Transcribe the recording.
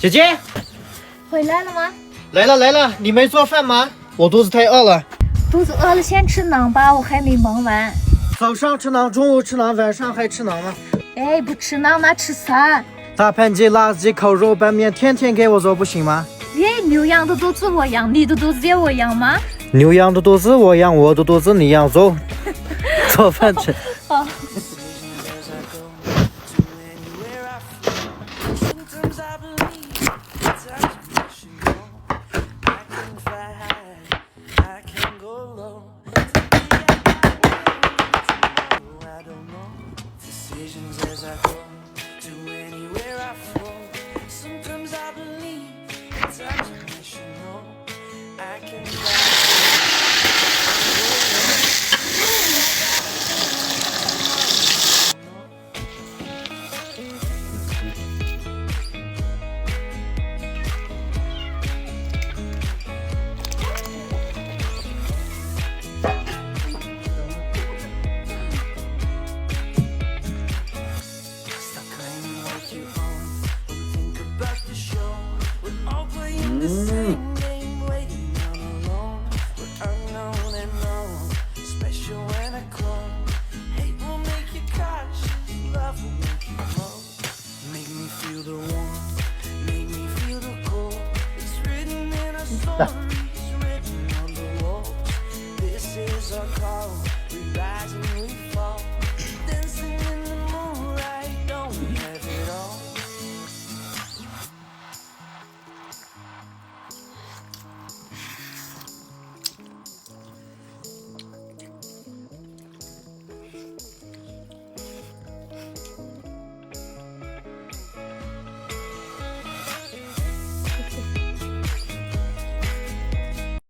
姐姐，回来了吗？来了，你没做饭吗？我肚子太饿了。肚子饿了先吃馕吧，我还没忙完。早上吃馕，中午吃馕，晚上还吃馕吗？哎，不吃馕那吃啥？大盘鸡、辣子鸡、烤肉、拌面，天天给我做不行吗？哎，牛羊的肚子我养，你的肚子也我养吗？牛羊的肚子我养，我的肚子你养，走，做饭去。好。